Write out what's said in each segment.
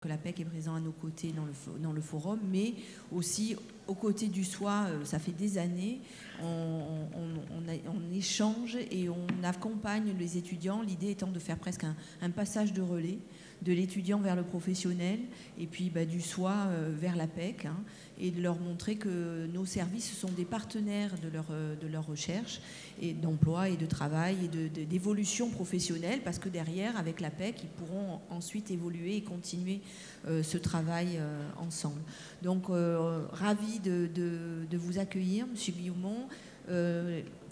que l'APEC est présent à nos côtés dans le forum, mais aussi aux côtés du SOA, ça fait des années, on échange et on accompagne les étudiants, l'idée étant de faire presque un passage de relais de l'étudiant vers le professionnel et puis du SOA vers l'APEC, hein, et de leur montrer que nos services sont des partenaires de leur recherche et d'emploi et de travail et d'évolution professionnelle, parce que derrière, avec l'APEC, ils pourront ensuite évoluer et continuer ce travail ensemble. Donc, ravi de vous accueillir, M. Guillaumont.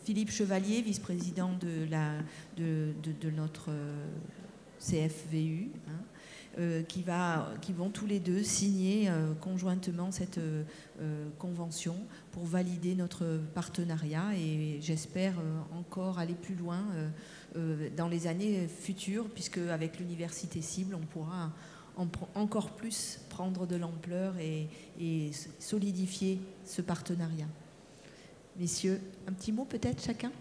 Philippe Chevalier, vice-président de notre CFVU, hein, qui vont tous les deux signer conjointement cette convention pour valider notre partenariat, et j'espère encore aller plus loin dans les années futures, puisque avec l'université cible, on pourra encore plus prendre de l'ampleur et solidifier ce partenariat. Messieurs, un petit mot peut-être chacun?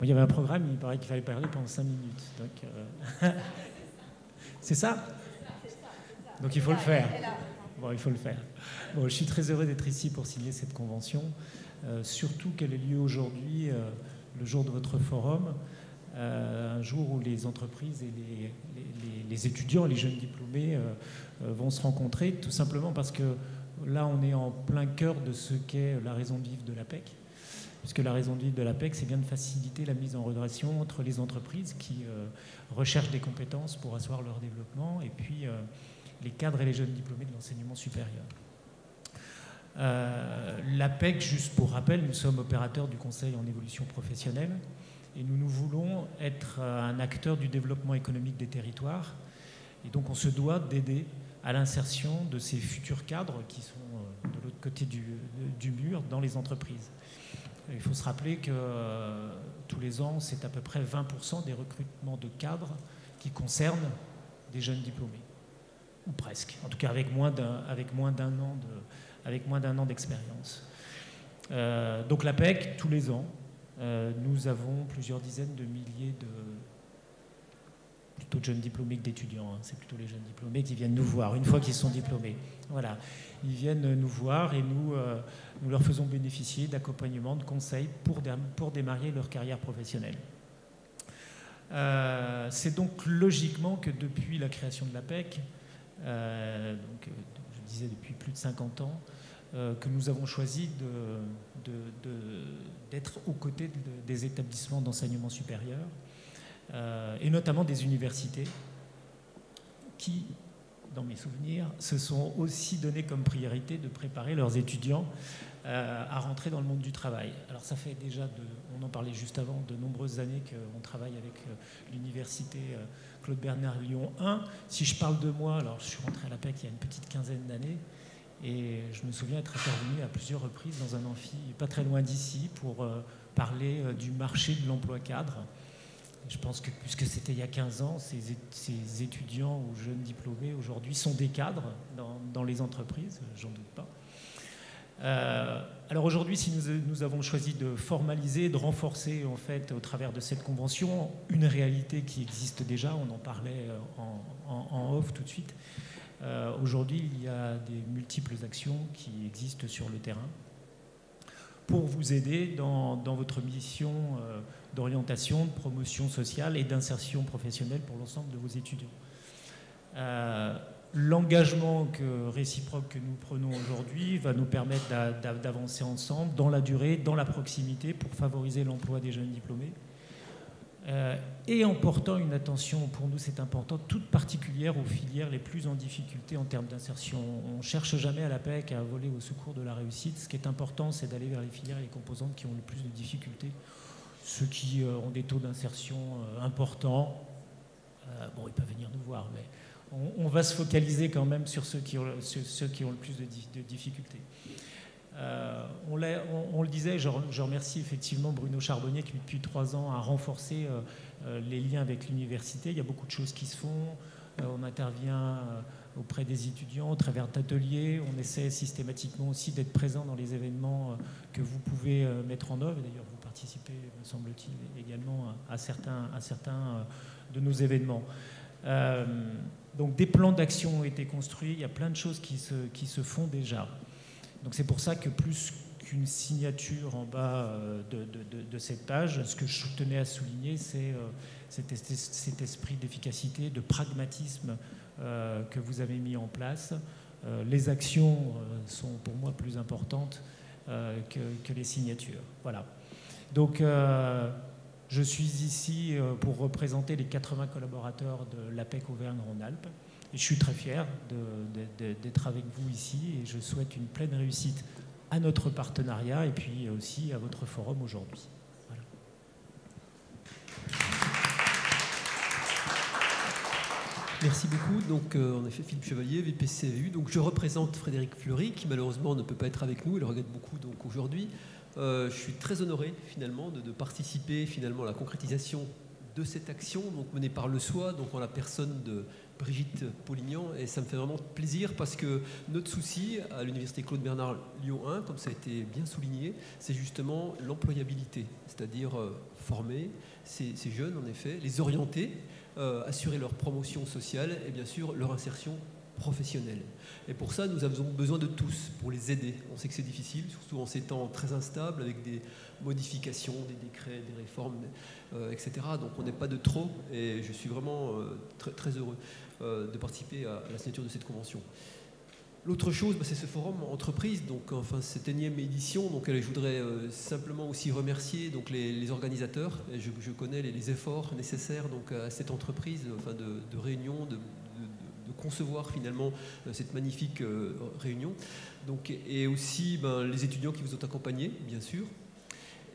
Il y avait un programme, il paraît qu'il fallait parler pendant 5 minutes. Donc, c'est ça? Donc il faut le faire. Bon, il faut le faire. Bon, je suis très heureux d'être ici pour signer cette convention, surtout qu'elle ait lieu aujourd'hui, le jour de votre forum, un jour où les entreprises et les étudiants, les jeunes diplômés vont se rencontrer, tout simplement parce que là, on est en plein cœur de ce qu'est la raison de vivre de l'APEC. Puisque la raison de vivre de l'APEC, c'est bien de faciliter la mise en relation entre les entreprises qui recherchent des compétences pour asseoir leur développement, et puis les cadres et les jeunes diplômés de l'enseignement supérieur. L'APEC, juste pour rappel, nous sommes opérateurs du Conseil en évolution professionnelle, et nous voulons être un acteur du développement économique des territoires, et donc on se doit d'aider à l'insertion de ces futurs cadres qui sont de l'autre côté du mur dans les entreprises. Il faut se rappeler que tous les ans, c'est à peu près 20% des recrutements de cadres qui concernent des jeunes diplômés, ou presque, en tout cas avec moins d'un an d'expérience. Donc l'APEC, tous les ans, nous avons plusieurs dizaines de milliers plutôt de jeunes diplômés que d'étudiants, hein. C'est plutôt les jeunes diplômés qui viennent nous voir une fois qu'ils sont diplômés. Voilà, ils viennent nous voir et nous leur faisons bénéficier d'accompagnement, de conseils pour démarrer leur carrière professionnelle. C'est donc logiquement que depuis la création de l'APEC, je disais depuis plus de 50 ans, que nous avons choisi d'être aux côtés des établissements d'enseignement supérieur, et notamment des universités qui, dans mes souvenirs, se sont aussi donné comme priorité de préparer leurs étudiants à rentrer dans le monde du travail. Alors ça fait déjà, on en parlait juste avant, de nombreuses années qu'on travaille avec l'université Claude Bernard Lyon 1. Si je parle de moi, alors je suis rentré à l'APEC il y a une petite quinzaine d'années, et je me souviens être intervenu à plusieurs reprises dans un amphi pas très loin d'ici pour parler du marché de l'emploi cadre. Je pense que, puisque c'était il y a 15 ans, ces étudiants ou jeunes diplômés aujourd'hui sont des cadres dans les entreprises, j'en doute pas. Alors aujourd'hui, si nous avons choisi de formaliser, de renforcer en fait au travers de cette convention une réalité qui existe déjà, on en parlait en off tout de suite. Aujourd'hui, il y a des multiples actions qui existent sur le terrain pour vous aider dans votre mission d'orientation, de promotion sociale et d'insertion professionnelle pour l'ensemble de vos étudiants. L'engagement réciproque que nous prenons aujourd'hui va nous permettre d'avancer ensemble dans la durée, dans la proximité, pour favoriser l'emploi des jeunes diplômés. Et en portant une attention, pour nous c'est important, toute particulière aux filières les plus en difficulté en termes d'insertion. On ne cherche jamais à l'APEC à voler au secours de la réussite. Ce qui est important, c'est d'aller vers les filières et les composantes qui ont le plus de difficultés. Ceux qui ont des taux d'insertion importants, bon, ils peuvent venir nous voir, mais on va se focaliser quand même sur ceux qui ont le plus de difficultés. On le disait, je remercie effectivement Bruno Charbonnier qui depuis 3 ans a renforcé les liens avec l'université. Il y a beaucoup de choses qui se font. On intervient auprès des étudiants au travers d'ateliers. On essaie systématiquement aussi d'être présent dans les événements que vous pouvez mettre en œuvre. D'ailleurs, vous participez, me semble-t-il, également à certains de nos événements. Donc des plans d'action ont été construits, il y a plein de choses qui se font déjà. Donc c'est pour ça que plus qu'une signature en bas de cette page, ce que je tenais à souligner, c'est cet esprit d'efficacité, de pragmatisme que vous avez mis en place. Les actions sont pour moi plus importantes que les signatures. Voilà. Donc je suis ici pour représenter les 80 collaborateurs de l'APEC Auvergne-Rhône-Alpes. Et je suis très fier d'être avec vous ici et je souhaite une pleine réussite à notre partenariat et puis aussi à votre forum aujourd'hui. Voilà. Merci beaucoup. Donc, en effet, Philippe Chevalier, VPCVU. Donc, je représente Frédéric Fleury, qui malheureusement ne peut pas être avec nous. Il regrette beaucoup donc aujourd'hui. Je suis très honoré finalement de participer finalement à la concrétisation de cette action donc menée par le SOA, donc en la personne de Brigitte Polignan, et ça me fait vraiment plaisir parce que notre souci à l'université Claude Bernard Lyon 1, comme ça a été bien souligné, c'est justement l'employabilité, c'est-à-dire former ces jeunes en effet, les orienter, assurer leur promotion sociale et bien sûr leur insertion professionnelle. Et pour ça, nous avons besoin de tous pour les aider. On sait que c'est difficile, surtout en ces temps très instables, avec des modifications, des décrets, des réformes, etc. Donc on n'est pas de trop, et je suis vraiment très, très heureux de participer à la signature de cette convention. L'autre chose, c'est ce forum entreprise, donc enfin cette énième édition. Donc je voudrais simplement aussi remercier donc les organisateurs. Et je connais les efforts nécessaires donc à cette entreprise, enfin de réunion, de concevoir finalement cette magnifique réunion. Donc, et aussi les étudiants qui vous ont accompagnés, bien sûr.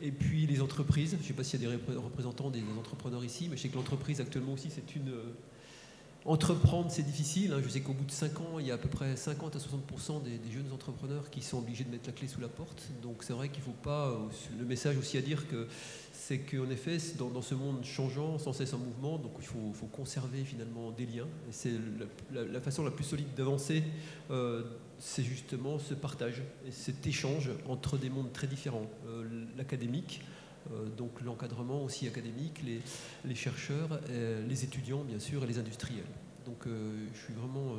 Et puis les entreprises. Je ne sais pas s'il y a des représentants des entrepreneurs ici, mais je sais que l'entreprise actuellement aussi, c'est une... Entreprendre, c'est difficile. Je sais qu'au bout de 5 ans, il y a à peu près 50 à 60% des jeunes entrepreneurs qui sont obligés de mettre la clé sous la porte. Donc c'est vrai qu'il ne faut pas... Le message aussi à dire, c'est qu'en effet, dans ce monde changeant, sans cesse en mouvement, donc il faut conserver finalement des liens. Et c'est la façon la plus solide d'avancer, c'est justement ce partage et cet échange entre des mondes très différents. L'académique, donc l'encadrement aussi académique, les chercheurs, les étudiants bien sûr et les industriels. Donc je suis vraiment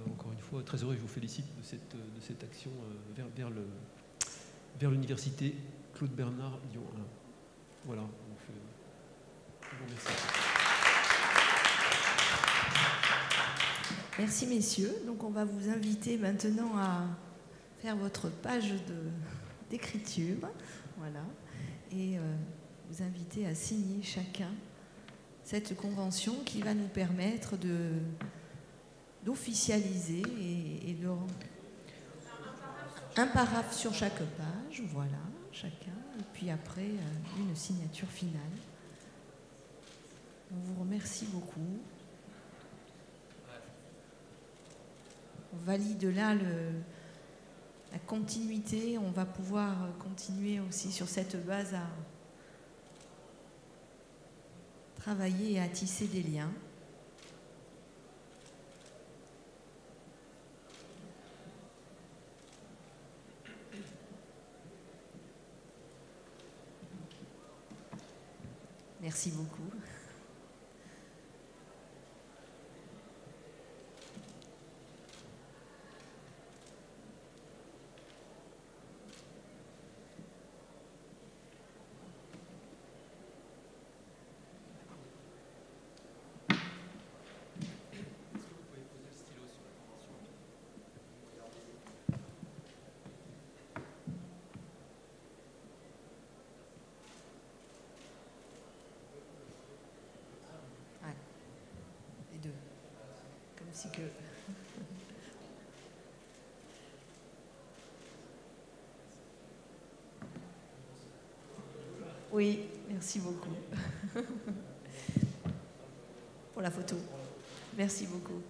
encore une fois très heureux et je vous félicite de cette action vers l'université Claude Bernard Lyon 1. Voilà, donc, je vous remercie. Merci messieurs. Donc on va vous inviter maintenant à faire votre page d'écriture. Voilà. Et vous inviter à signer chacun cette convention qui va nous permettre d'officialiser et un paraphe sur chaque page, voilà, chacun, et puis après une signature finale. On vous remercie beaucoup. On valide là la continuité, on va pouvoir continuer aussi sur cette base à travailler et à tisser des liens. Merci beaucoup. Ainsi que... Oui, merci beaucoup. Pour la photo. Merci beaucoup.